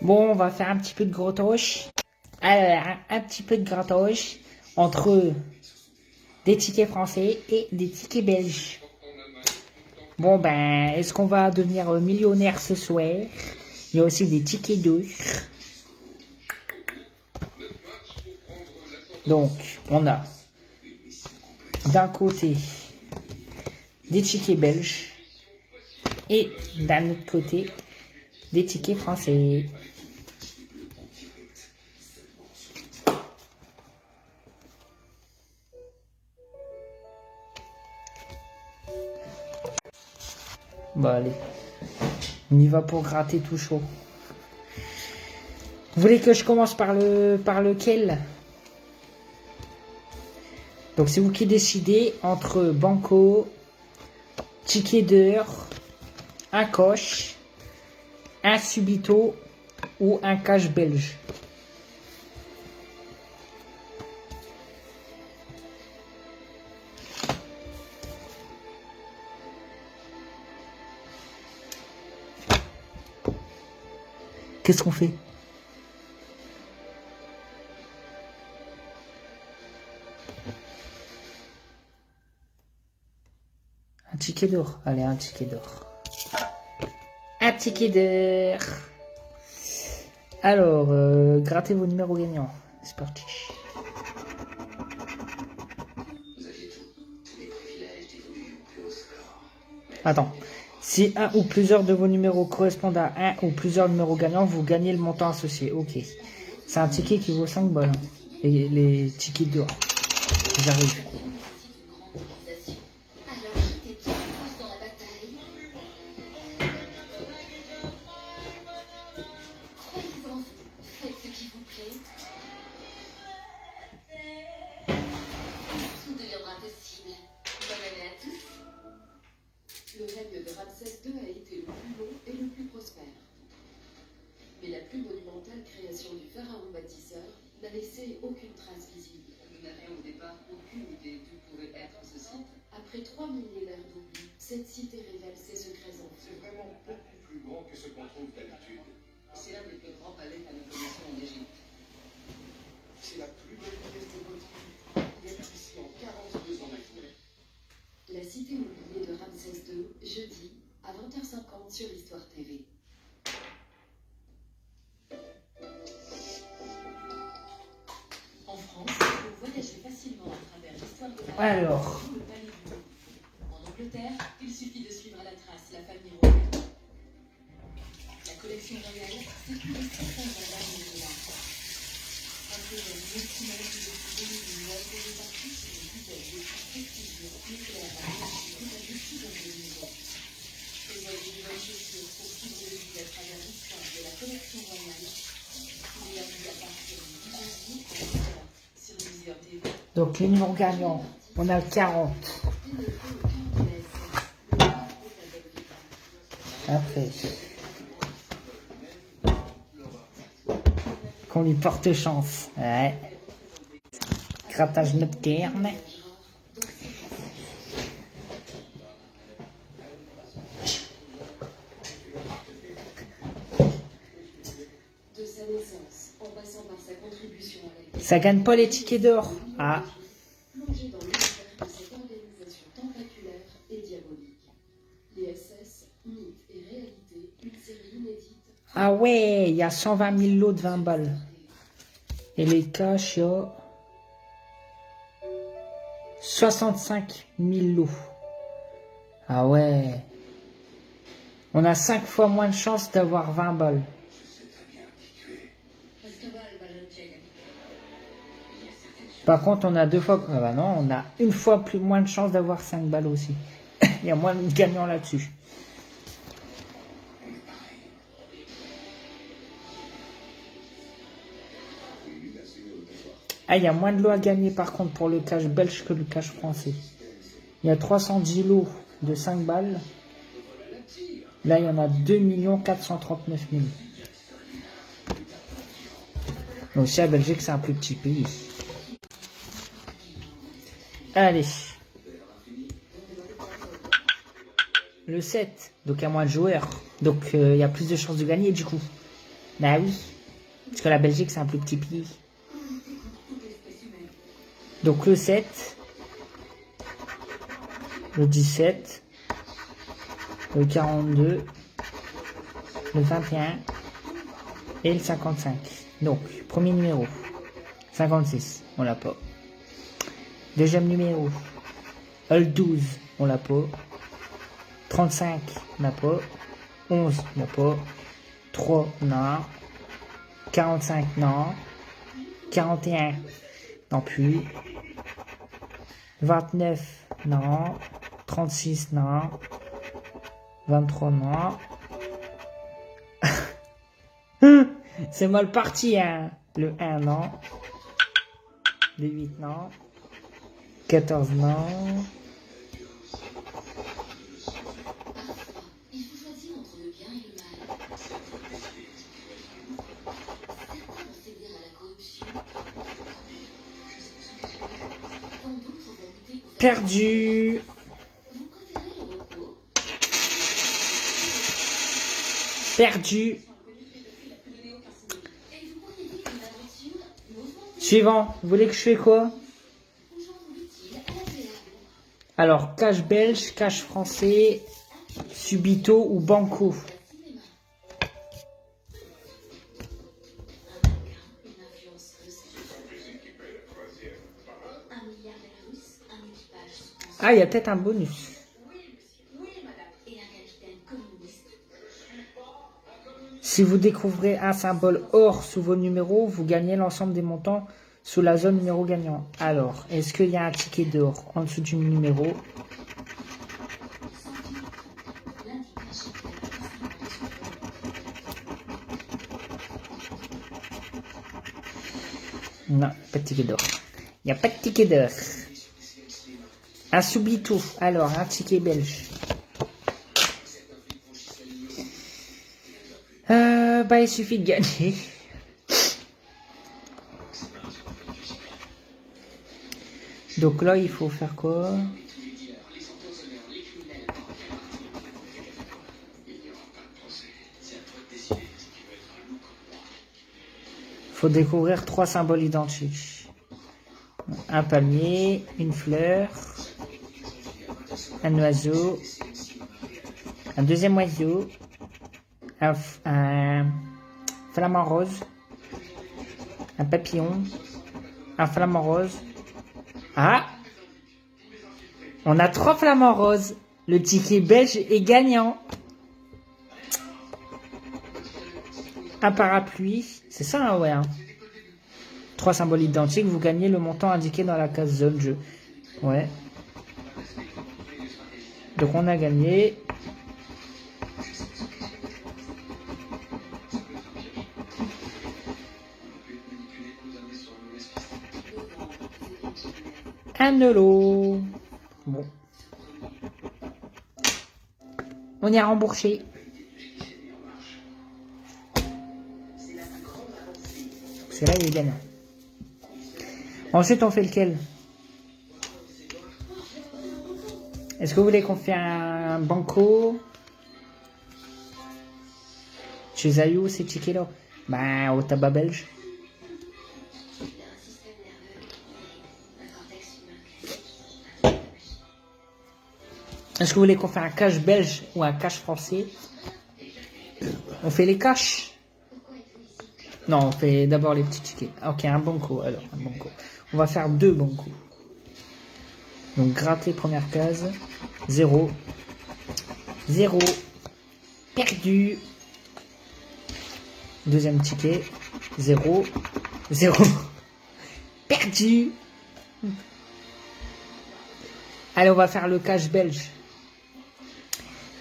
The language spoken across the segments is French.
Bon, on va faire un petit peu de grattage. Alors, un petit peu de grattage entre des tickets français et des tickets belges. Bon, ben, est-ce qu'on va devenir millionnaire ce soir? Il y a aussi des tickets d'or. Donc, on a d'un côté des tickets belges et d'un autre côté des tickets français. Bon, allez, on y va pour gratter tout chaud. Vous voulez que je commence par lequel? Donc c'est vous qui décidez entre Banco, ticket d'heure, un coche, un subito ou un cash belge. Qu'est-ce qu'on fait? Un ticket d'or. Allez, un ticket d'or. Un ticket d'or. Alors, grattez vos numéros gagnants. C'est parti. Attends. Si un ou plusieurs de vos numéros correspondent à un ou plusieurs numéros gagnants, vous gagnez le montant associé. Ok. C'est un ticket qui vaut 5 balles. Les tickets d'or. J'arrive. Le règne de Ramsès II a été le plus long et le plus prospère. Mais la plus monumentale création du pharaon bâtisseur n'a laissé aucune trace visible. Vous n'avez au départ aucune idée d'où pouvait être ce site. Après 3 millénaires d'oubli, cette cité révèle ses secrets anciens. C'est vraiment beaucoup plus grand que ce qu'on trouve d'habitude. C'est l'un des plus grands palais à nous connaissons en Égypte. C'est la plus belle pièce de motif. Il y a ici en 42 ans maintenant. La cité oubliée de Ramsès II, jeudi, à 20h50 sur Histoire TV. En France, vous voyagez facilement à travers l'histoire de la Alors. le palais du Louvre. En Angleterre, il suffit de suivre à la trace la famille royale. La collection royale, c'est plus de 600 gendarmes de l'art. Un peu comme multimètre de figurines d'une œuvre répartie sur une dizaine de plus prestigieux, nucléaires à l'énergie tout dans le maison. Prévoyez de bonnes chaussures pour suivre le guide à travers l'histoire de la collection royale. Il est à partir du 10 janvier à 10h sur Viseur TV. Donc les numéros gagnants, on a le 40. Après. Qu'on lui porte chance. Ouais. Grattage nocturne. De sa naissance, en passant par sa contribution à la Ça gagne pas les tickets d'or. Ah. plongée dans l'univers de cette organisation tentaculaire et diabolique. Les SS, mythes et réalité, une série inédite. Ah ouais, il y a 120 000 lots de 20 balles. Et les cash, il y a 65 000 lots. Ah ouais. On a 5 fois moins de chances d'avoir 20 balles. Par contre, on a 2 fois... Ah bah non, on a une fois plus moins de chances d'avoir 5 balles aussi. Il y a moins de gagnants là-dessus. Ah, il y a moins de lots à gagner par contre pour le cash belge que le cash français. Il y a 310 lots de 5 balles. Là, il y en a 2 439 000. Mais aussi, la Belgique, c'est un plus petit pays. Allez. Le 7. Donc, il y a moins de joueurs. Donc, il y a plus de chances de gagner, du coup. Bah oui. Parce que la Belgique, c'est un plus petit pays. Donc le 7, le 17, le 42, le 21 et le 55. Donc, premier numéro, 56, on l'a pas. Deuxième numéro, le 12, on l'a pas. 35, on l'a pas. 11, on l'a pas. 3, non. 45, non. 41, non plus. 29, non. 36, non. 23, non. C'est mal parti, hein. Le 1, non. Le 8, non. 14, non. Il faut choisir entre le bien et le mal. Certains vont céder à la corruption. Quand d'autres vont lutter pour faire... Perdu. Vous préférez le repos? Perdu. Et vous pourriez dire qu'une aventure nous Suivant. Vous voulez que je fais quoi? Où j'en utile agréable. Alors, cash belge, cash français, subito ou banco. Cinéma. Un mannequin, une influenceuse. Un milliardaire russe, un équipage sous Ah, il y a peut-être un bonus. et un capitaine communiste. Si vous découvrez un symbole or sous vos numéros, vous gagnez l'ensemble des montants sous la zone numéro gagnant. Alors, est-ce qu'il y a un ticket d'or en dessous du numéro? L'indication de Non, pas de ticket d'or. Il n'y a pas de ticket d'or. Un subito. Alors, un ticket belge. Bah, il suffit de gagner. Donc là, il faut faire quoi? Faut découvrir 3 symboles identiques. Un palmier, une fleur, un oiseau, un deuxième oiseau, un flamant rose, un papillon, un flamant rose. Ah! On a 3 flamants roses. Le ticket belge est gagnant. Un parapluie. C'est ça, hein, ouais. Hein. 3 symboles identiques. Vous gagnez le montant indiqué dans la case zone jeu. Ouais. Donc on a gagné. Un euro. Bon. On y a remboursé. C'est là il est gagnant. Ensuite on fait lequel? Est-ce que vous voulez qu'on fait un banco? Chez Zayou, c'est Chiquelo. Bah, au tabac belge. Est-ce que vous voulez qu'on fasse un cash belge ou un cash français? On fait les cash. Non, on fait d'abord les petits tickets. Ok, un banco alors, un banco. On va faire 2 bancos. Donc gratter première case. 0. 0. Perdu. Deuxième ticket. 0. 0. Perdu. Allez, on va faire le cash belge.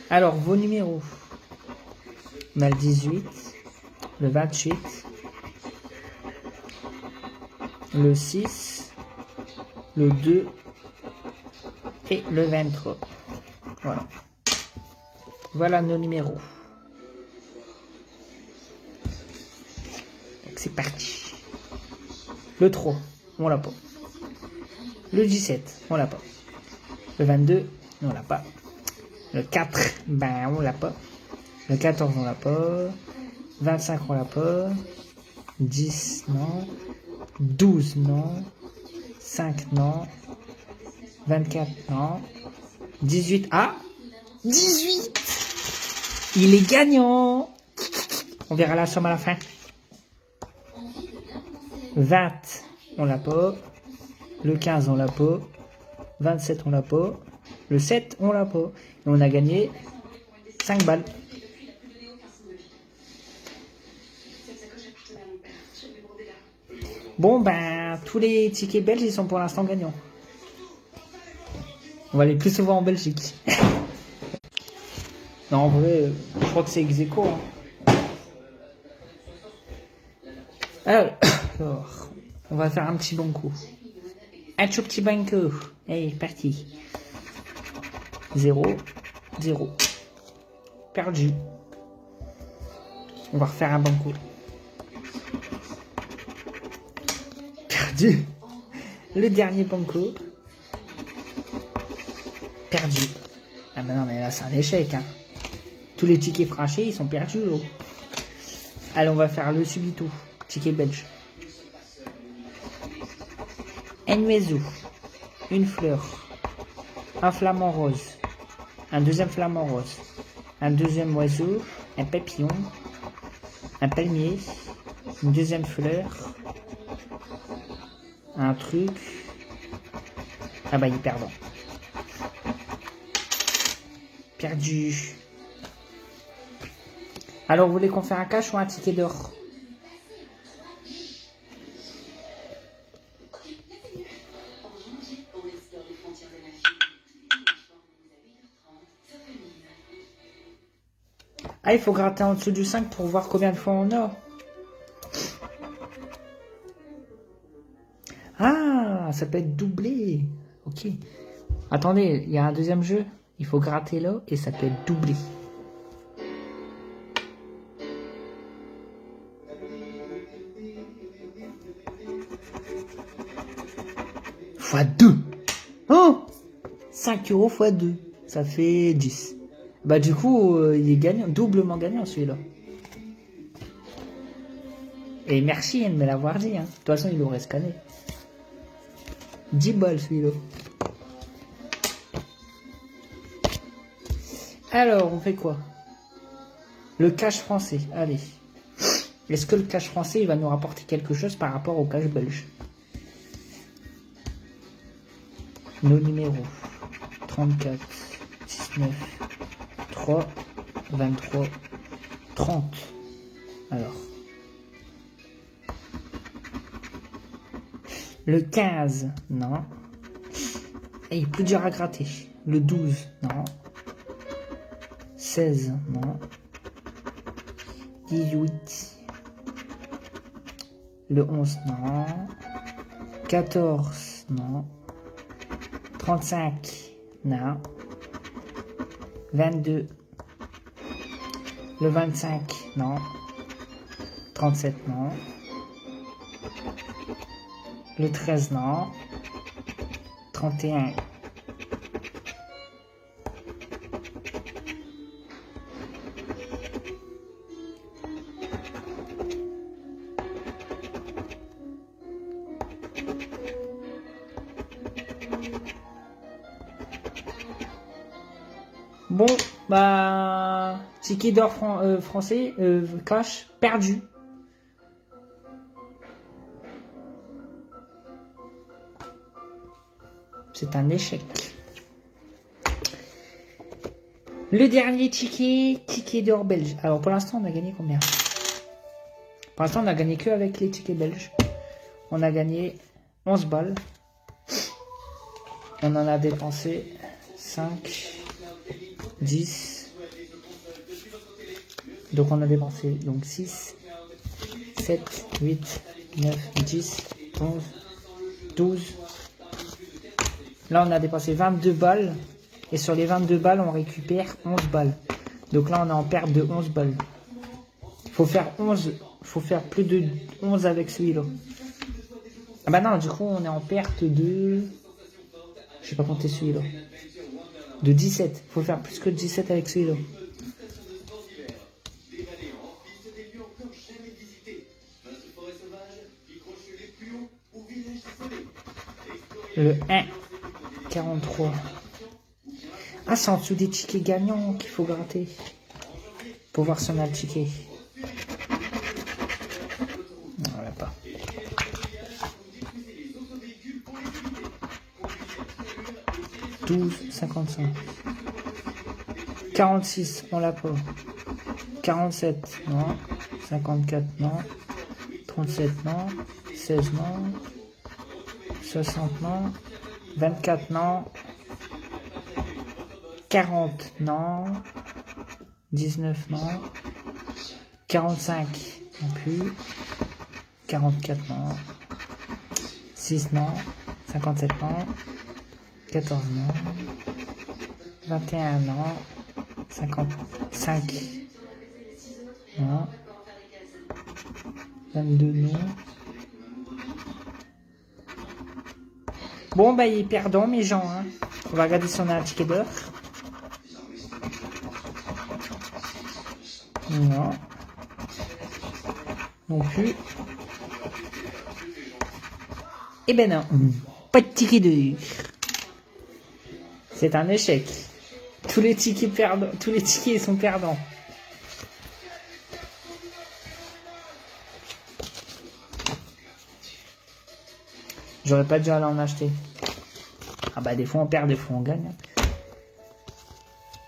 Alors, vos numéros. On a le 18, le 28, le 6, le 2 et le 23. Voilà. Voilà nos numéros. Donc c'est parti. Le 3, on l'a pas. Le 17, on l'a pas. Le 22, on l'a pas. Le 4, ben on l'a pas. Le 14, on l'a pas. 25, on l'a pas. 10, non. 12, non. 5, non. 24, non. 18, ah 18. Il est gagnant. On verra la somme à la fin. 20, on l'a pas. Le 15, on l'a pas. 27, on l'a pas. Le 7, on l'a pas. Et on a gagné 5 balles. Bon, ben, tous les tickets belges, ils sont pour l'instant gagnants. On va aller plus souvent en Belgique. Non, en vrai, je crois que c'est ex aequo, hein. Alors, on va faire un petit bon coup. Un tout petit bon coup. Allez, parti. 0, 0. Perdu. On va refaire un bon coup. Perdu. Le dernier bon coup. Perdu. Ah mais non, mais là c'est un échec, hein. Tous les tickets franchis, ils sont perdus, là. Allez, on va faire le subito. Ticket belge. Un oiseau. Une fleur. Un flamant rose. Un deuxième flamant rose. Un deuxième oiseau. Un papillon. Un palmier. Une deuxième fleur. Un truc. Ah bah il est perdant. Perdu. Alors vous voulez qu'on fasse un cash ou un ticket d'or? Ah, il faut gratter en dessous du 5 pour voir combien de fois on a. Ah, ça peut être doublé. Ok. Attendez, il y a un deuxième jeu. Il faut gratter là et ça peut être doublé. Fois 2. Oh, 5 € fois 2. Ça fait 10. Bah du coup, il est gagnant, doublement gagnant celui-là. Et merci de me l'avoir dit. Hein. De toute façon, il aurait scanné. 10 balles celui-là. Alors, on fait quoi? Le cash français. Allez. Est-ce que le cash français il va nous rapporter quelque chose par rapport au cash belge? Nos numéros. 34, 19, 3, 23, 30. Alors. Le 15, non. Et il est plus dur à gratter. Le 12, non. 16, non. 18. Le 11, non. 14, non. 35, non. 22. Le 25, non. 37, non. Le 13, non. 31. Bon, bah, ticket d'or français, cash, perdu. C'est un échec. Le dernier ticket d'or belge. Alors pour l'instant, on a gagné combien? Pour l'instant, on a gagné que avec les tickets belges. On a gagné 11 balles. On en a dépensé 5, 10. Donc on a dépensé donc 6, 7, 8, 9, 10, 11, 12. Là, on a dépensé 22 balles. Et sur les 22 balles, on récupère 11 balles. Donc là, on est en perte de 11 balles. Faut faire 11. Faut faire plus de 11 avec celui-là. Ah bah non, du coup, on est en perte de... Je sais pas compter celui-là. De 17. Faut faire plus que 17 avec celui-là. jamais visité. Face aux forêts sauvages, décrochez les plus hauts au village isolé. Le 1, 43. Ah, c'est en dessous des tickets gagnants qu'il faut gratter. Pour voir si on a le ticket. Non, on l'a pas. 12,55. 46, on l'a pas. 47, non. 54, non. 37, non. 16, non. 60, non. 24, non. 40, non. 19, non. 45, non plus. 44, non. 6, non. 57, non. 14, non. 21, non. 55, non. 22, non. Bon, bah, il est perdant, mes gens. Hein. On va regarder si on a un ticket d'or. Non. Non plus. Eh ben non. Pas de ticket d'or. C'est un échec. Tous les tickets perdants, tous les tickets sont perdants. J'aurais pas dû aller en acheter. Ah bah des fois on perd, des fois on gagne.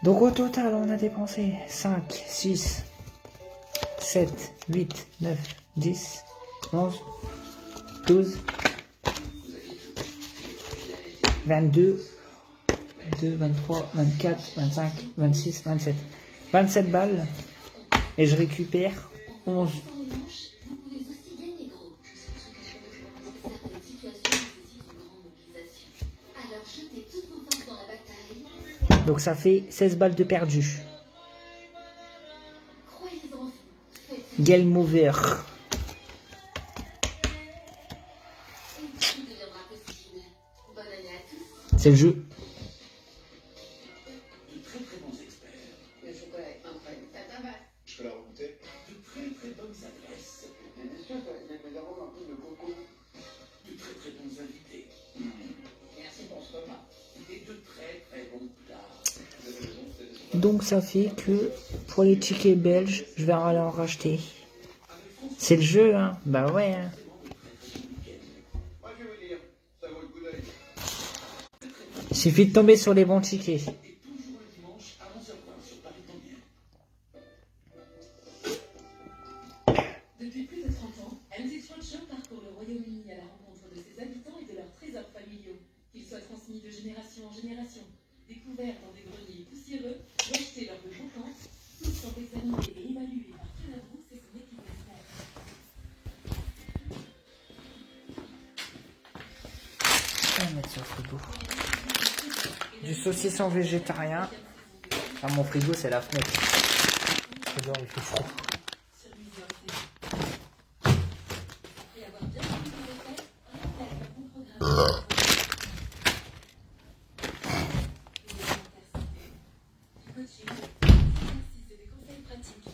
Donc au total on a dépensé 5, 6, 7, 8, 9, 10, 11, 12, 22, 22, 23, 24, 25, 26, 27. 27 balles. Et je récupère 11. Donc ça fait 16 balles de perdu. Game over. C'est le jeu. De très très bons experts. Le chocolat est incroyable. Ça tabasse. Je peux la remonter. De très très bonnes adresses. C'est délicieux, ça. Il y a des arômes un peu de coco. De très très bons invités. Merci pour ce repas. Et de très très bons plats. Vous avez raison, c'est... Donc ça fait que pour les tickets belges, je vais aller en racheter. C'est le jeu, hein. Bah ouais. Hein. Moi je vais vous dire, ça vaut le coup d'œil. Il suffit de tomber sur les bons tickets. Et toujours le dimanche à 11h20 sur Paris Première. Depuis plus de 30 ans, MZ Roadshow parcourt le Royaume-Uni à la rencontre de ses habitants et de leurs trésors familiaux, qu'ils soient transmis de génération en génération, découverts dans des greniers poussiéreux ou achetés lors de brocantes, tous sont examinés et évalués par Fred Abrousse et son équipe d'experts. Je vais mettre sur le frigo. Du saucisson végétarien. Ah, mon frigo, c'est la fenêtre. Dehors, il fait froid. Sur Museum TV. Et avoir bien suivi les faits, rappelle un bon programme. Du coaching, des exercices et des conseils pratiques.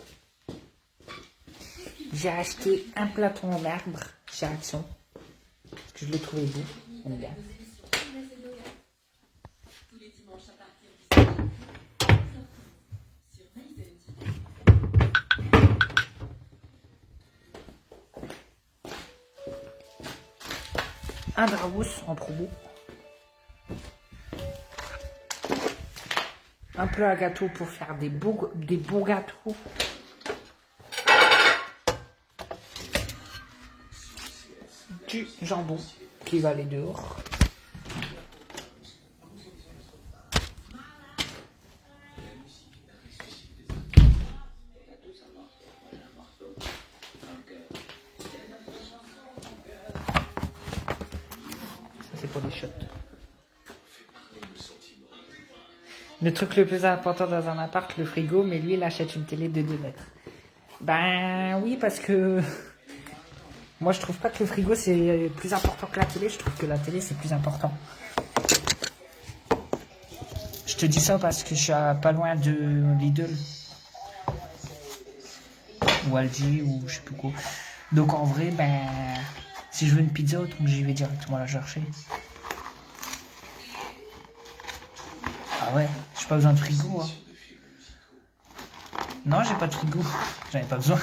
J'ai acheté un platon en marbre chez Action. Parce que je l'ai trouvé beau. J'aime bien. Nos émissions Fitness et Yoga. Tous les dimanches à partir du 7 sur Maïzen TV. Un Drabous en promo. Un plat à gâteau pour faire des beaux gâteaux. Du jambon qui va aller dehors. Ça c'est pour les shots. Le truc le plus important dans un appart, le frigo, mais lui il achète une télé de 2 mètres. Ben oui, parce que moi je trouve pas que le frigo c'est plus important que la télé, je trouve que la télé c'est plus important. Je te dis ça parce que je suis pas loin de Lidl. ou Aldi ou je sais plus quoi. Donc en vrai, ben, si je veux une pizza, autant que j'y vais directement la chercher. Ah ouais, j'ai pas besoin de frigo. Hein. Non, j'ai pas de frigo. J'en ai pas besoin.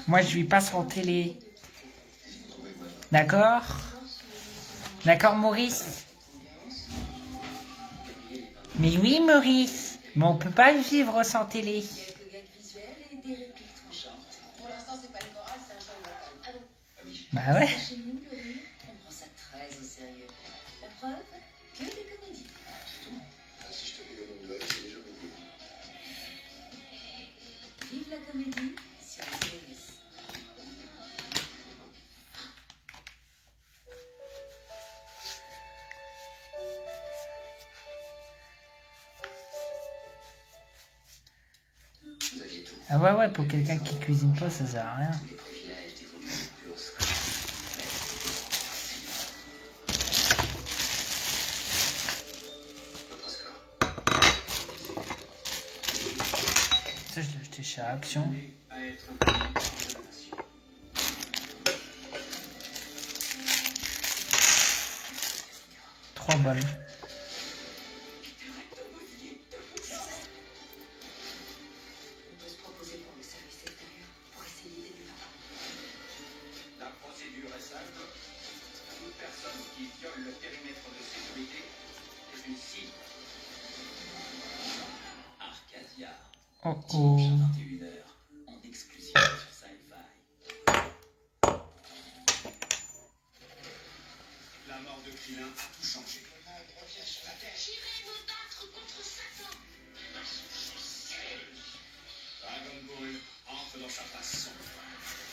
Moi, je vis pas sur télé. D'accord? D'accord, Maurice? Mais oui, Maurice. Mais on peut pas vivre sans télé. Bah ouais. Chez nous, Laurie, on prend ça très au sérieux. La preuve, que des comédies. Si je te mets le nom de l'œuvre, c'est déjà beaucoup. Vive la comédie sur CBS. Vous aviez tout. Ah ouais, ouais, pour quelqu'un qui cuisine pas, ça sert à rien. Les privilèges dévolus plus haut Votre score. Ça, je l'ai acheté chez Action. À être connu en nation. 3 balles. On peut se proposer pour le service extérieur pour essayer d'aider papa. La procédure est simple. Toute personne qui viole le périmètre de sécurité est une cible. Arcadia, Oh oh. dimanche à 21h, en exclusivité sur Sci-Fi. La mort de Krillin a tout changé. J'irai me battre contre Satan. Dragon Ball entre dans sa phase sombre.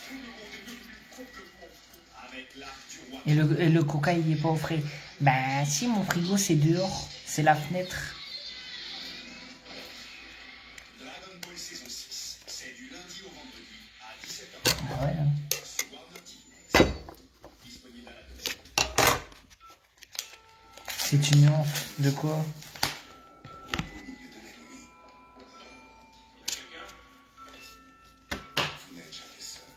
Tout le monde est devenu complètement fou. Avec l'arc du roi. Et le coca, il est pas au frais. Bah si, mon frigo, c'est dehors. C'est la fenêtre. Dragon Ball saison 6, c'est du lundi au vendredi à 17h. Ah ouais. Hein. Sur Warner TV Next. Disponible à la télé. C'est une nuance. De quoi? Au milieu de la nuit, vous n'êtes jamais seul.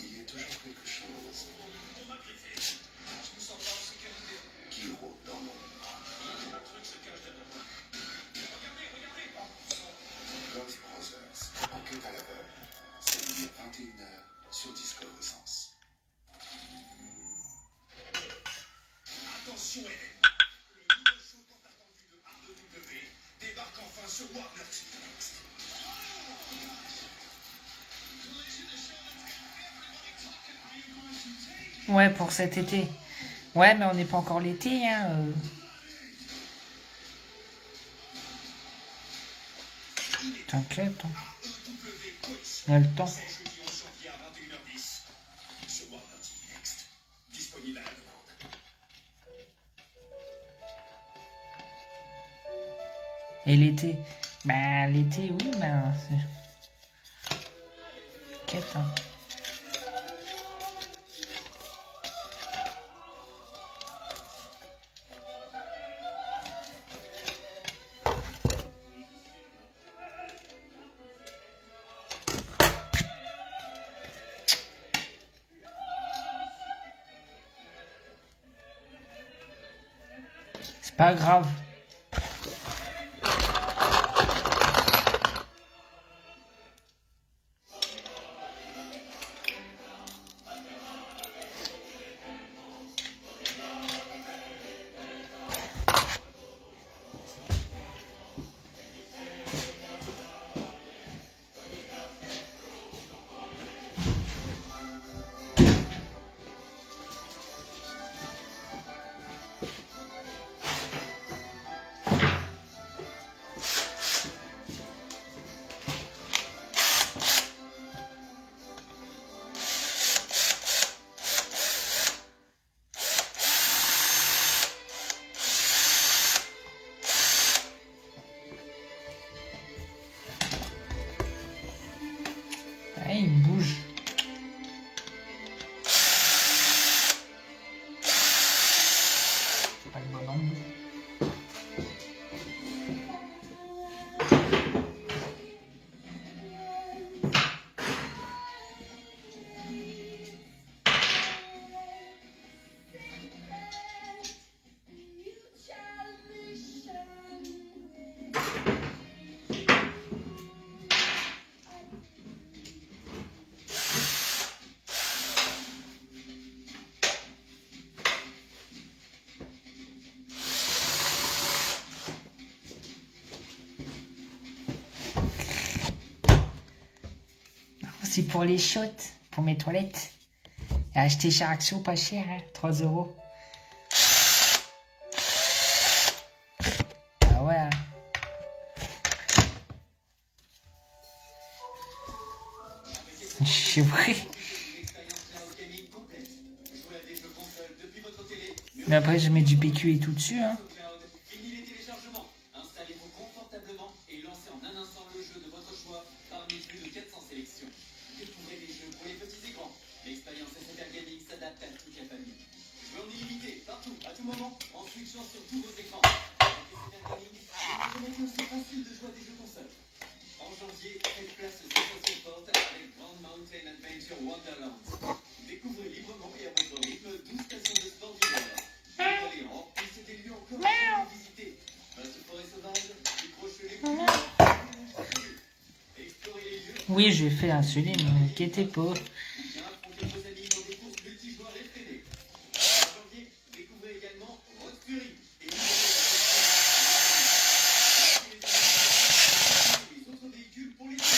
Il y a toujours quelque chose qui rôde dans l'ombre. Ghost Brothers, enquête à l'aveugle. Samedi à 21h sur Discovery Sens. Attention, Hélène. Le nouveau show tant attendu de R2W débarque enfin sur Warner TV Next. Ouais, pour cet été. Ouais, mais on n'est pas encore l'été, hein. T'inquiète, hein. Il y a le temps. C'est jeudi 11 janvier à 21h10 sur Warner TV Next. Disponible à la demande. Et l'été? Bah, l'été, oui, ben, c'est... T'inquiète, hein. C'est pas grave. C'est pour les shots, pour mes toilettes. Et acheté chez Action, pas cher, hein, 3 €. Ah ouais. Hein. C'est vrai. Mais après, je mets du PQ et tout dessus, hein. Fini les téléchargements. Installez-vous confortablement et lancez en un instant le jeu de votre choix parmi plus de 400 sélections. Découvrez des jeux pour les petits écrans. L'expérience SFR Gaming s'adapte à toute la famille. Jouez en illimité, partout, à tout moment, en switchant sur tous vos écrans. Avec SFR Gaming, vous permettez aussi facile de jouer à des jeux consoles. En janvier, faites place aux sensations fortes avec Grand Mountain Adventure Wonderland. Découvrez librement et à votre rythme 12 stations de sport d'hiver. Allez, en plus, c'est des lieux encore à visiter. Vaste forêt sauvage, décrochez les plus. Explorez les lieux. Oui, je vais faire celui, ne vous inquiétez pas. Ou bien affrontez vos amis dans des courses multijoueurs effrénées. En janvier, découvrez également Road Fury et les autres véhicules pour les tueurs.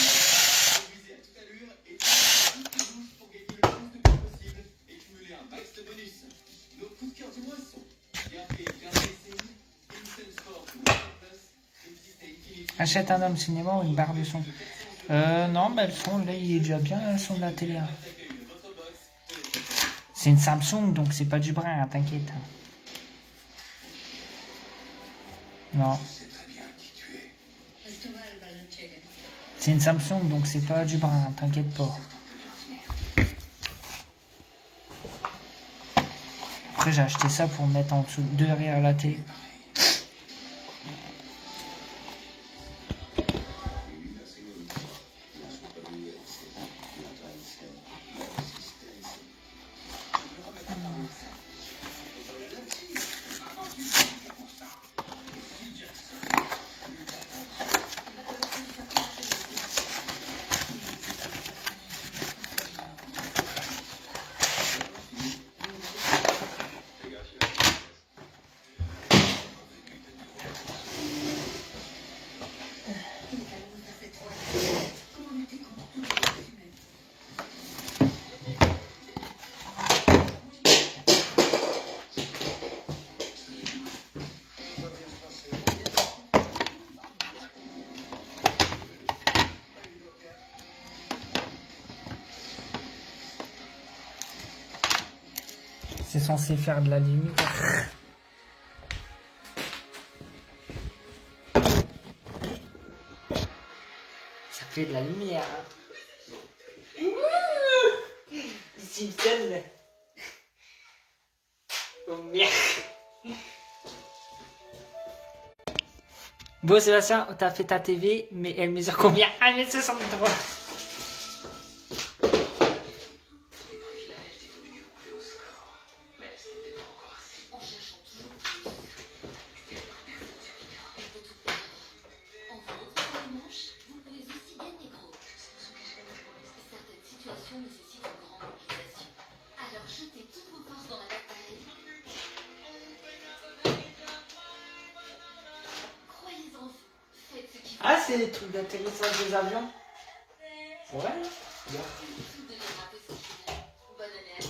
Conduisez à toute allure et tirez toutes les bouches pour gagner le plus de points possible et cumuler un max de bonus. Nos coups de cœur du mois sont Instant Sport ou Plus, Existe Infinity. Achète un homme cinéma ou une barre de son. Non, mais le son, là, il est déjà bien, le son de la télé. Hein. C'est une Samsung, donc c'est pas du brin, hein, t'inquiète. Non. C'est une Samsung, donc c'est pas du brin, hein, t'inquiète pas. Après, j'ai acheté ça pour mettre en dessous derrière la télé. C'est censé faire de la lumière. Ça fait de la lumière. Hein. Simpson. Oh merde. Bon Sébastien, t'as fait ta TV, mais elle mesure combien? 1,63 m. Nécessite une grande mobilisation. Alors jetez toutes vos forces dans la bataille. Croyez en vous. Faites ce qui vous Ah, c'est les trucs d'atterrissage des avions. Ouais. Bien. tout deviendra possible. Bonne année à tous.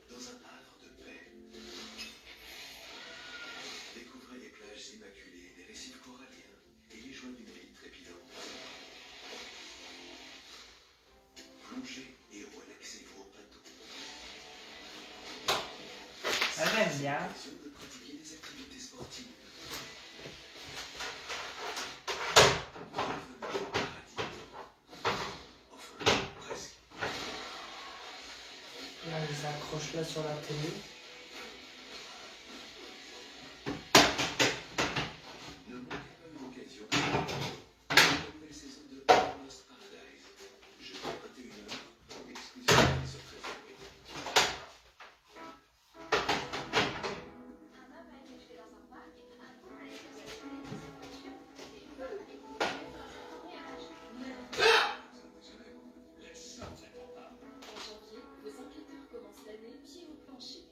Dans un havre de paix. Découvrez les plages immaculées des récifs coralliens et les joies d'une ville trépidante. Plongez et relaxez-vous au bateau. Elle aime bien. L'occasion de pratiquer des activités sportives. Bienvenue au paradis. Enfin, presque. Là, ils accrochent là sur la télé. Ne manquez pas une occasion de la nouvelle saison de Almost Paradise. Jeudi 21h, exclusivement sur Très Bien. En janvier, vos enquêteurs commencent l'année pied au plancher.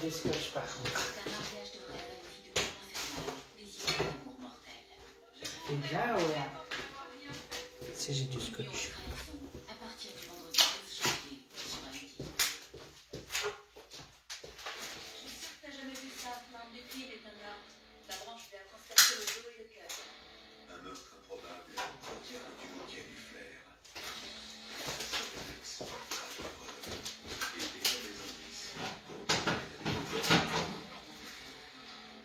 des scotch par contre. C'est un mariage de rêve à une vie de infernale, mais il y a un amour mortel. C'est bien, ouais. Si j'ai du Union scotch. trahison, à partir du vendredi 12 janvier sur AMD. Je suis sûre que t'as jamais vu ça. L'un des pieds est un meurtre. La branche lui a transpercé le dos et le cœur. Un meurtre improbable contient un duo qui a du flair. Alex frappe la preuve et déjà des indices pour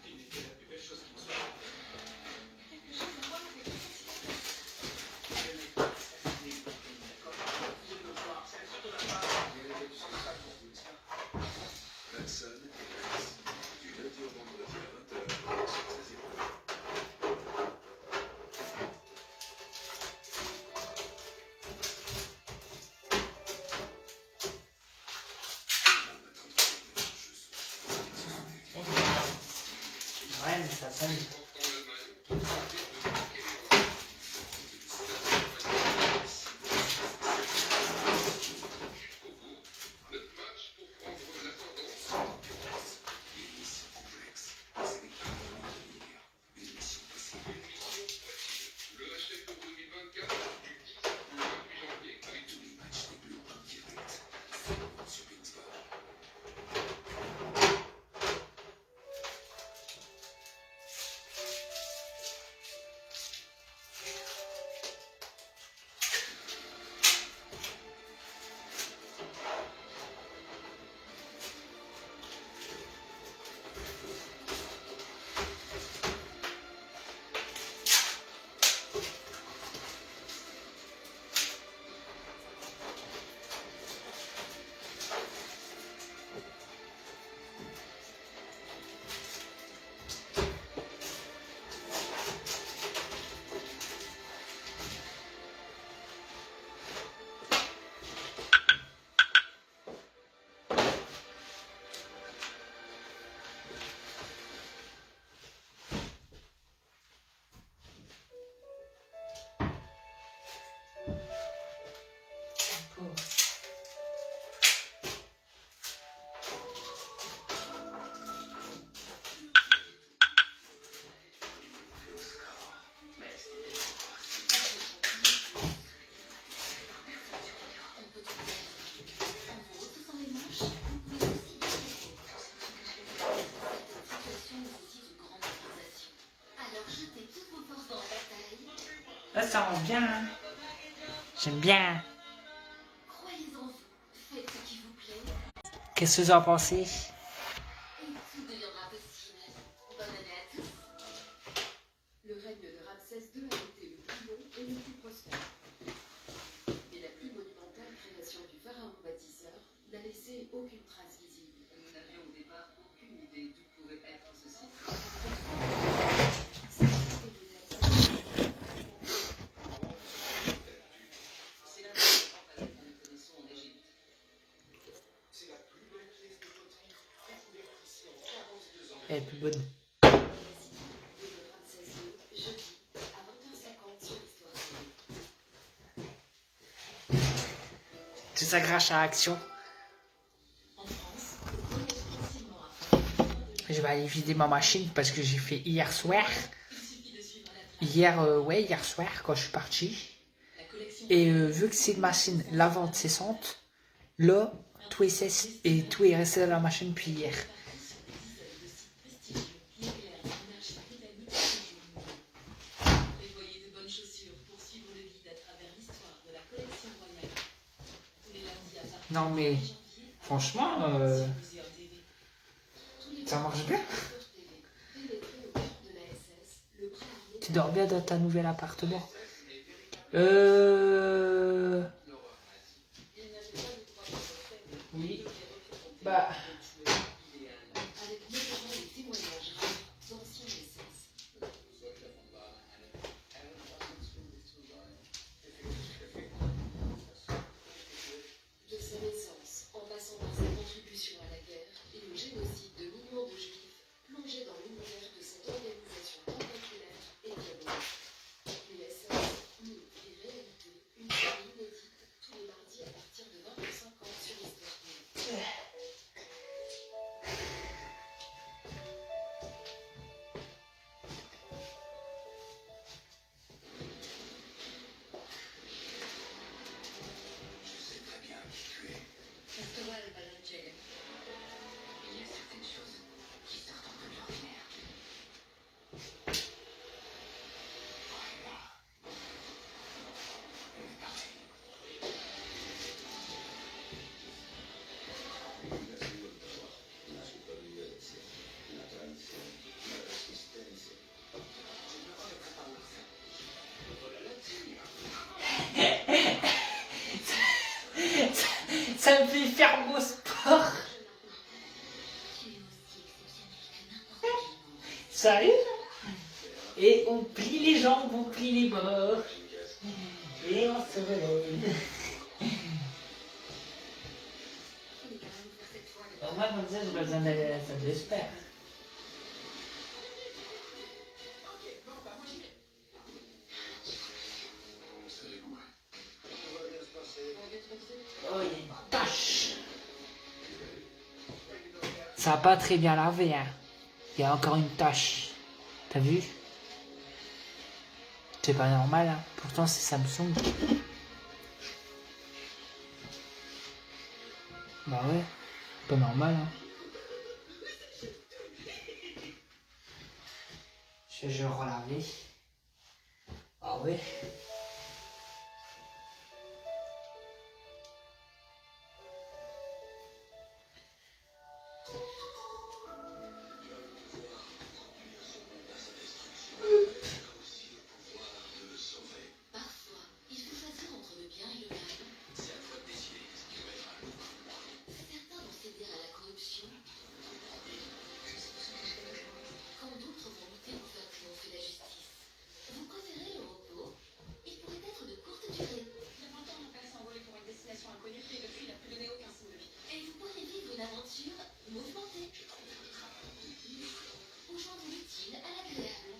il était la plus belle chose qui me soit Quelque chose à voir avec le Manson et Max, du lundi au vendredi à 20h sur 16. Ouais, mais ça sonne. Le hashtag pour 2024 du 10 au 28 janvier avec tous les matchs des Bleus en direct. Sur Beansport. Là, ça rend bien. Hein. J'aime bien. Croyez en vous, faites ce qui vous plaît, Qu'est-ce que vous en pensez? et tout deviendra possible. Bonne année à tous. Le règne de Ramsès II a été le plus long et le plus prospère. Mais la plus monumentale création du pharaon bâtisseur n'a laissé aucune trace visible. Nous n'avions au départ aucune idée d'où pouvait être ce site. C'est la plus grande palette que nous connaissons en Égypte. C'est la plus belle pièce de poterie découverte ici en 42 ans. Elle est plus bonne. De Ramsès II, jeudi, à 20h50 sur l'histoire TV. Tout ça grâce à Action. En France, le collège facilement après. Je vais aller vider ma machine parce que j'ai fait hier soir. Il suffit de suivre la trace. Hier soir quand je suis parti. La collection Et vu que c'est une machine lavante cessante, là, tout est resté dans la machine depuis hier. Prévoyez de bonnes chaussures pour suivre le guide à travers l'histoire de la collection royale. Tous les lundis à partir Non mais, de janvier, franchement, sur Muséum TV. ça marche bien. Pénétré au cœur de la SS, le pré Tu dors bien dans ta nouvel appartement. Oui. Bah, avec notamment les témoignages rares d'anciens SS. De sa naissance, en passant par sa contribution à la guerre et au génocide de millions de juifs, plongé dans l'univers de cette organisation tentaculaire et diabolique. L'USS, mythe et réalité, Ça me fait faire mon sport. Sérieux? Et on plie les jambes, on plie les bras. Et on se relève. Au moins, comme ça, j'ai pas besoin d'aller à la salle de sport. Oh, il y a une tache. Ça a pas très bien lavé, hein. Il y a encore une tache. T'as vu? C'est pas normal, hein. Pourtant, c'est Samsung. Bah ouais, pas normal, hein. Je vais relaver. Ah ouais. Parfois, il faut choisir entre le bien et le mal. C'est à toi de décider ce qui va être à l'autre. Certains vont céder à la corruption, quand d'autres vont lutter pour faire triompher la justice. Vous préférez le repos? Il pourrait être de courte durée. Il y a 20 ans, mon père s'est envolé pour une destination inconnue et depuis, il n'a plus donné aucun signe de vie. Et vous pourriez vivre une aventure mouvementée. Ou joindre l'utile à l'agréable.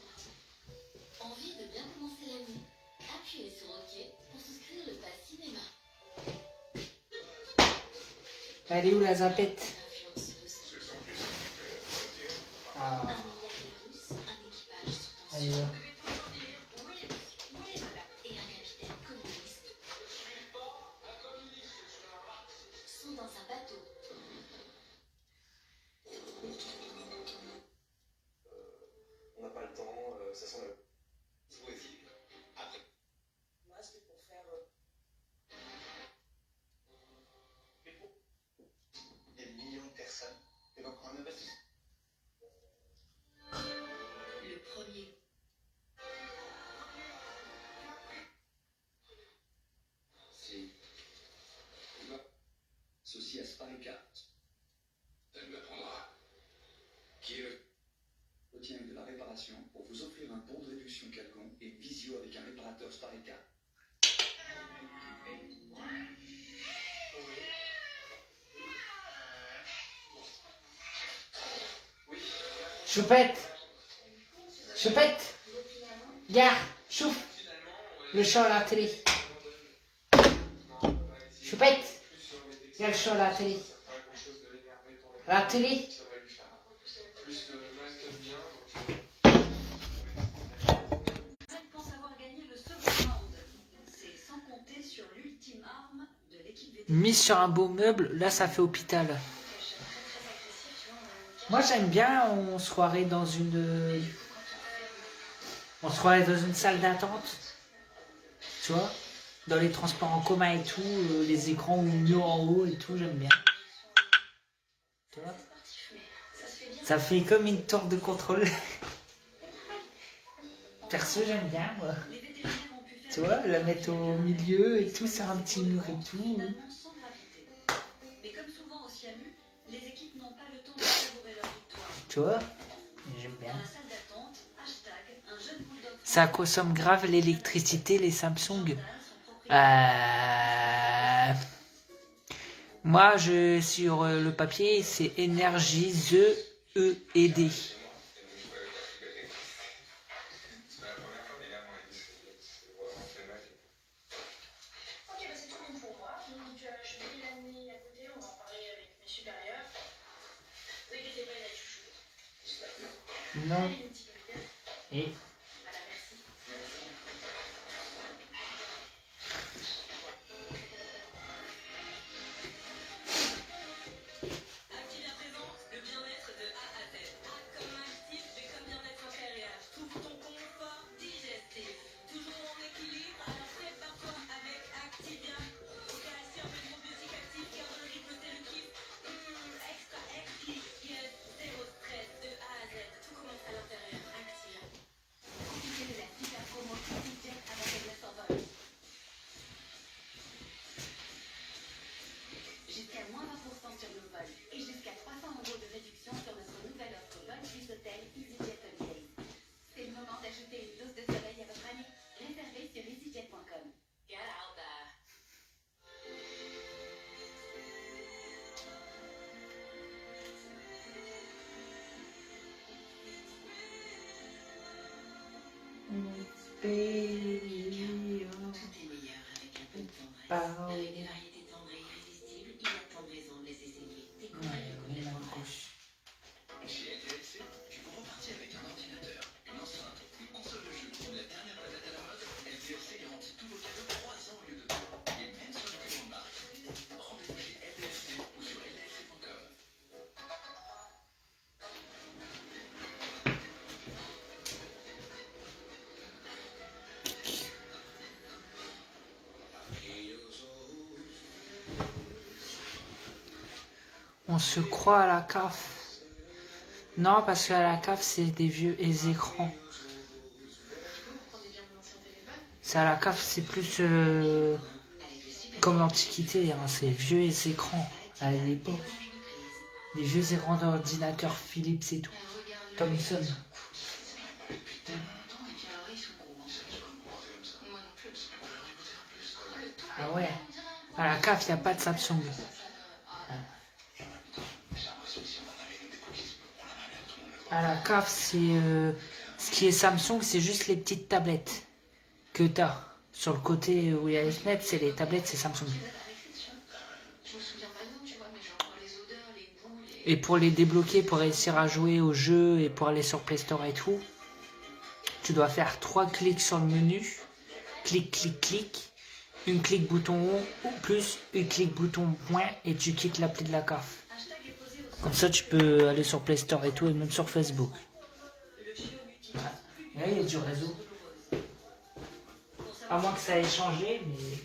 Envie de bien commencer l'année? Appuyez sur OK pour souscrire le pass cinéma. Elle est où la zapette? Influenceuse. Ah, Un milliardaire russe, un équipage sous elle est tension. là. Et un capitaine communiste. Sont dans un bateau. On n'a pas le temps, ça sent la... Jouez-y. Après. Moi, c'était pour faire. Des millions de personnes. Et donc, on investit. Le premier. Si. Ceci à Sparika. Ça lui apprendra. Qui est le... Retient de la réparation pour vous offrir un bon de réduction quelconque et une visio avec un réparateur Sparika. Choupette! Choupette! Gare! Chouf! Le chat à la télé. Choupette! Il y a le chat à la télé. La télé? Red pense avoir gagné le second round. C'est sans compter sur l'ultime arme de l'équipe VT. Mise sur un beau meuble, là ça fait hôpital. Moi j'aime bien, on se croirait dans une... On se croirait dans une salle d'attente. Tu vois? Dans les transports en commun et tout, les écrans mieux en haut et tout, j'aime bien. Tu vois? Ça fait comme une tour de contrôle. Perso j'aime bien moi. Les vétérinaires ont pu faire Tu vois, la mettre au milieu et tout, sur un petit mur et tout. finalement sans gravité. Mais comme souvent au SIAMU, les équipes n'ont pas le temps de savourer leur victoire. Tu vois? J'aime Dans bien. la salle d'attente, hashtag, un jeune bulldog Ça consomme grave l'électricité, les Samsung. Moi, sur le papier, c'est énergie EED. Ok, bah c'est tout bon pour moi. Donc, je vais la nuit à côté, on va en parler avec mes supérieurs. Vous inquiétez pas, il a chouchou. Non. Allez, une petite vidéo. Et Voilà, merci. Activia présente le bien-être de A à Z. A comme actif, B comme bien-être intérieur. Tout ton confort digestif. Toujours en équilibre, alors prépare-toi avec Activia. Calcium et probiotiques actifs, car le rythme c'est le kiff. Extra actif, yes, zéro stress de A à Z. Tout commence à l'intérieur. Activia. Avec des variétés tendres et irrésistibles, il a tant de raisons de les essayer. Découvrez-le complètement gratuit. Chez LDLC, tu peux repartir avec un ordinateur, une enceinte, une console de jeu ou la dernière tablette à la mode. LDLC garantit tous vos cadeaux 3 ans au lieu de 2. Et même sur les plus grandes marques. Rendez-vous chez LDLC ou sur ldlc.com. On se croit à la CAF. Non, parce qu'à la CAF, c'est des vieux écrans. C'est à la CAF, c'est plus comme l'Antiquité, hein, c'est vieux écrans à l'époque. Des vieux écrans d'ordinateur Philips et tout. Thomson. Ah ouais. À la CAF, il n'y a pas de Samsung. À la CAF, c'est ce qui est Samsung, c'est juste les petites tablettes que tu as. Sur le côté où il y a les fenêtres, c'est les tablettes, c'est Samsung. Et pour les débloquer, pour réussir à jouer au jeu et pour aller sur Play Store et tout, tu dois faire 3 clics sur le menu. Clic, clic, clic. Une clic bouton ou plus, une clic bouton point et tu quittes l'appli de la CAF. Comme ça, tu peux aller sur Play Store et tout, et même sur Facebook. Là, il y a du réseau. À moins que ça ait changé, mais...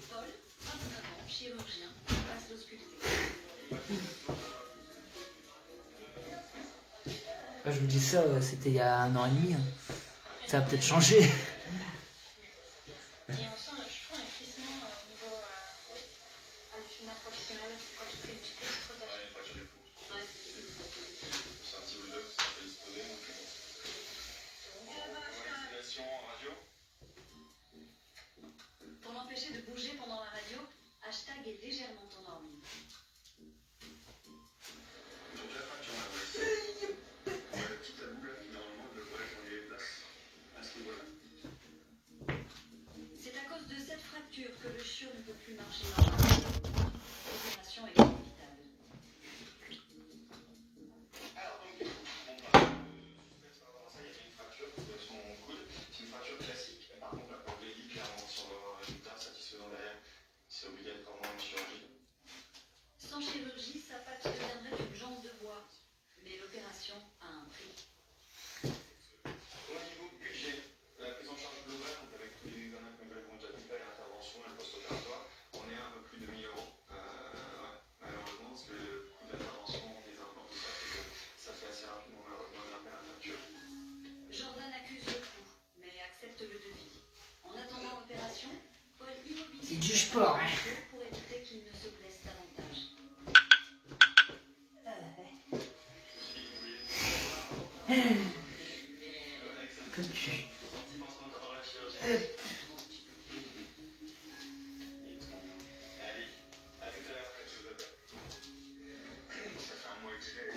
Je me dis ça, c'était il y a 1 an et demi. Hein. Ça a peut-être changé. Et on sent, je trouve, un crissement au niveau du film professionnel quand tu fais du texte trop d'affilée. C'est un petit bulldog, ça fait exploser. Manipulation radio. Pour l'empêcher de bouger pendant la radio, hashtag est légèrement endormi. J'ai déjà fracturé la volette. Ouais, toute la boucle, normalement, le volette, on y est place. À ce niveau-là. C'est à cause de cette fracture que le chiot ne peut plus marcher normalement. L'opération est inévitable. Alors, donc, du coup, on va juste avant ça, il y avait une fracture de son coude. C'est une fracture classique. Par contre, la probabilité, clairement, si on veut avoir un résultat satisfaisant derrière, c'est obligatoirement une chirurgie. Sans chirurgie, sa patte deviendrait une jambe de bois. Mais l'opération a un prix. Au niveau budget, la prise en charge globale, donc avec tous les examens que nous avons déjà fait, l'intervention et le post-opératoire, on est à un peu plus de 1 000 euros. Malheureusement, parce que le coût d'intervention des implants, tout ça, fait que ça fait assez rapidement malheureusement une fracture. Jordan accuse le coup, mais accepte le devis. En attendant l'opération, Paul immobilise C'est du sport, hein. pour éviter qu'il ne se blesse davantage. Comme tu... Allez, à tout à l'heure, quelque chose de ça fait un mois que j'ai.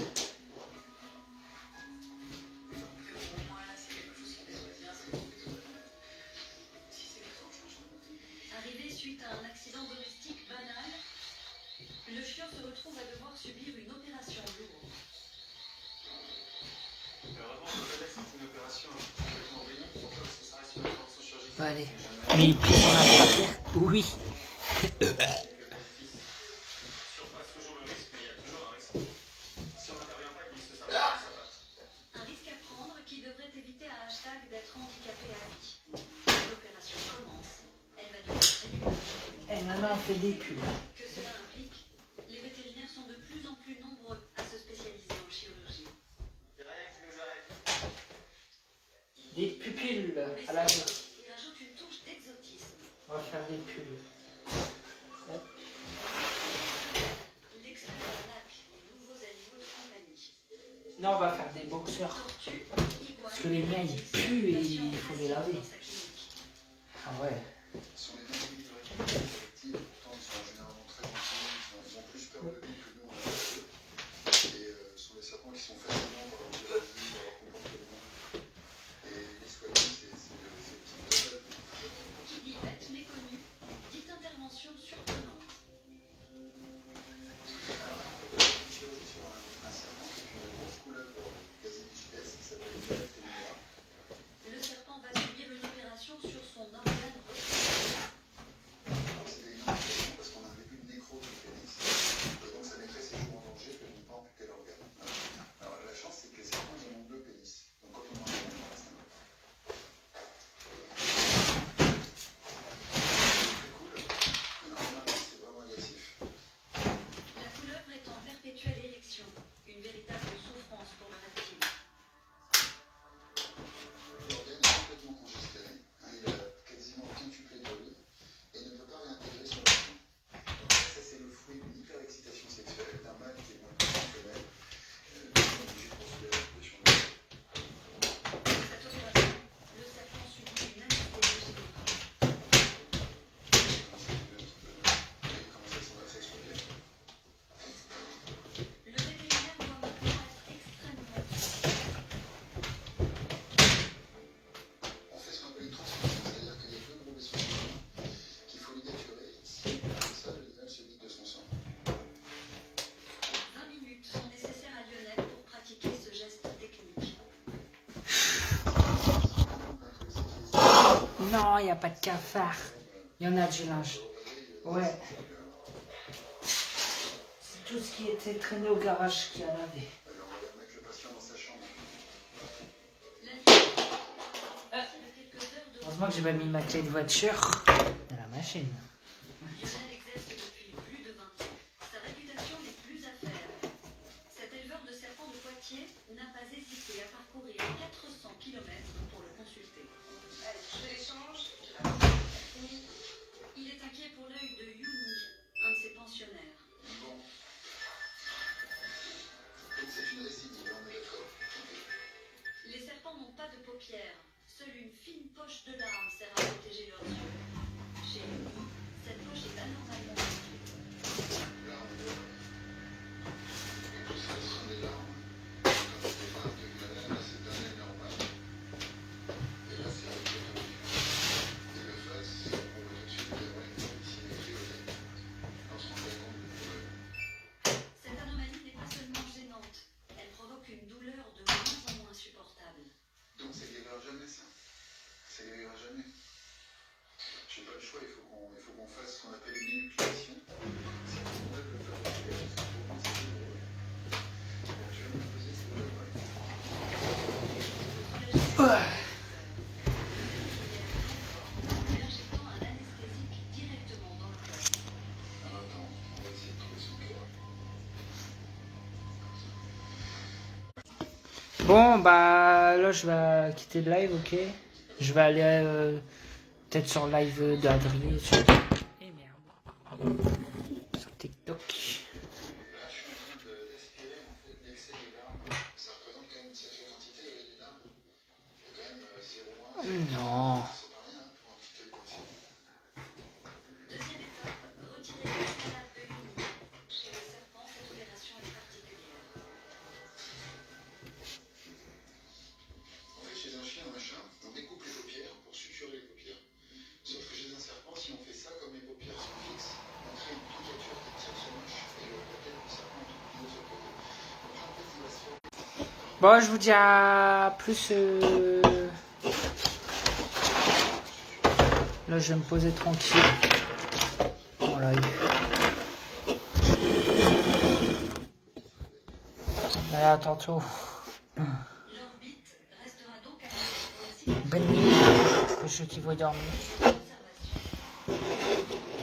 Arrivé suite à un accident domestique banal, le chiot se retrouve à devoir subir une opération lourde. Heureusement, je laisse une opération complètement bénigne, pour ça, parce que ça reste une intervention chirurgicale. Bon, allez. Mais il prie dans la fracture. Oui. Surpasse toujours le risque, mais il y a toujours un risque. Si on n'intervient pas, il risque ça passe. Un risque à prendre qui devrait éviter à hashtag d'être handicapé à vie. L'opération commence. Elle va durer très longtemps. Et maintenant, on fait des pubs. Que cela implique, les vétérinaires sont de plus en plus nombreux à se spécialiser en chirurgie. Il n'y a rien qui nous arrête. Des pupilles Mais à la ça, main. il rajoute une touche d'exotisme. On va faire des pubs. L'extrait d'un lac, les nouveaux animaux de compagnie. Non, on va faire des boxeurs. Tortue, iguane, Parce que les miens, ils puent et il faut les laver. dans sa clinique. Ah ouais. Ce sont des individus de récupération collective, pourtant ils sont généralement très gentils, ils ont plus peur de nous que nous on a peur d'eux. Et ce sont des serpents qui sont fascinants dans leur biologie, dans leur comportement. Et les soigner, c'est le petit peu. Qui dit bête méconnue, dit intervention libération surprenante. Sur un serpent qui est une grosse couleuvre quasi digitale qui s'appelle Télégra. Le serpent va subir une opération sur son organe reproducteur. C'était une amputation parce qu'on a un début de nécrose du pénis. Et donc ça mettrait ses jours en danger que de ne pas amputer l'organe. Alors la chance c'est que les serpents ils ont deux pénis. Donc quand on en a un, il en reste un autre. C'est cool. Normalement c'est vraiment agressif. La couleuvre est en perpétuelle érection, une véritable souffrance pour le reptile. L'organe est complètement congestionné. Il a quasiment quintuplé de volume et ne peut pas réintégrer son organe. Donc ça c'est le fruit d'une hyper-excitation sexuelle d'un mâle qui est moins fonctionnel. Donc on est obligé de poursuivre la population. Cette opération, le serpent subit une anesthésie générale. Comment ça s'en va s'exploiter? Le vétérinaire doit maintenant être extrêmement vigilant. On fait ce qu'on appelle une transfusion, c'est-à-dire qu'il y a deux gros vaisseaux sanguins qu'il faut ligaturer. Comme ça, l'animal se vide de son sang. 20 minutes sont nécessaires à Lionel pour pratiquer ce geste technique. Non, il n'y a pas de cafard. Il y en a du linge. Ouais. C'est tout ce qui était traîné au garage qui a lavé. Alors on va mettre le patient dans sa chambre. La nuit, de quelques heures de Heureusement que j'ai pas mis ma clé de voiture dans la machine. Lionel exerce depuis plus de 20 ans. Sa réputation n'est plus à faire. Cet éleveur de serpents de Poitiers n'a pas hésité à parcourir 400 km pour le consulter. Allez, je fais l'échange. Il est inquiet pour l'œil de Yuni, un de ses pensionnaires. Bon. Donc c'est une récidive, on est d'accord. Les serpents n'ont pas de paupières. Seule une fine poche de larmes sert à protéger leurs yeux. Chez Yuni, cette poche est anormalement construite. Larmes de... Et tout ça, ce sont des larmes. Quand on fait un truc banal, c'est un air normal. Et là, c'est un peu de... Et le face, on voit tout de suite qu'il y a ici les violettes. On se rend bien compte du problème. Cette anomalie n'est pas seulement gênante, elle provoque une douleur de moins en moins supportable. Donc ça guérira jamais, ça. Ça guérira jamais. J'ai pas le choix, il faut qu'on fasse ce qu'on appelle une énucléation. C'est qu'on enlève le peur musculaire, parce que pour moi c'est douloureux. Donc je vais me poser ce que En injectant un anesthésique directement dans le cœur. Alors attends, on va essayer de trouver son cœur. Bon, bah là, je vais quitter le live, ok? Je vais aller peut-être sur le live d'Adrien. Sur... Eh merde. Sur TikTok. Là, je suis en train d'aspirer en fait l'excès des larmes. Ça représente quand même une sacrée quantité, les larmes. Il y a quand même 0,1. Non. C'est pas rien pour un petit œil comme ça. Deuxième étape, retirer l'escalade de Yuni. Chez le serpent, cette opération est particulière. En fait, chez un chien ou un chat, on découpe les paupières pour suturer les paupières. Sauf que chez un serpent, si on fait ça, comme les paupières sont fixes, on crée une piqûre qui est très moche et la tête du serpent est tout pliée sur le côté. Donc en fait, il va se faire... Bon, je vous dis à plus. Là, je vais me poser tranquille. En live. Allez, à tantôt. L'orbite restera donc à Bonne nuit. Pour ceux qui vont dormir. l'observation.